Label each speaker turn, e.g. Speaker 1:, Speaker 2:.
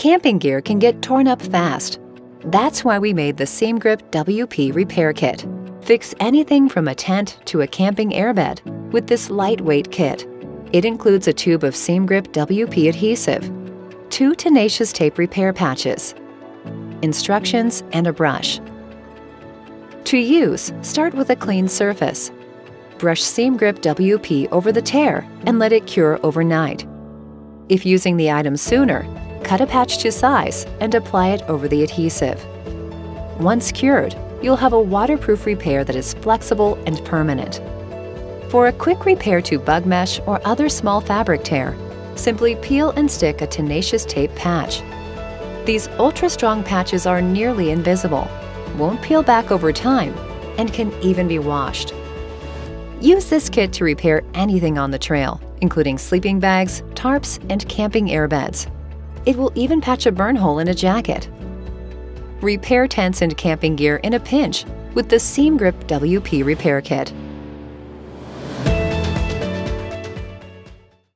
Speaker 1: Camping gear can get torn up fast. That's why we made the Seam Grip WP Repair Kit. Fix anything from a tent to a camping airbed with this lightweight kit. It includes a tube of Seam Grip WP adhesive, 2 tenacious tape repair patches, instructions, and a brush. To use, start with a clean surface. Brush Seam Grip WP over the tear and let it cure overnight. If using the item sooner, cut a patch to size and apply it over the adhesive. Once cured, you'll have a waterproof repair that is flexible and permanent. For a quick repair to bug mesh or other small fabric tear, simply peel and stick a tenacious tape patch. These ultra-strong patches are nearly invisible, won't peel back over time, and can even be washed. Use this kit to repair anything on the trail, including sleeping bags, tarps, and camping airbeds. It will even patch a burn hole in a jacket. Repair tents and camping gear in a pinch with the Seam Grip WP Repair Kit.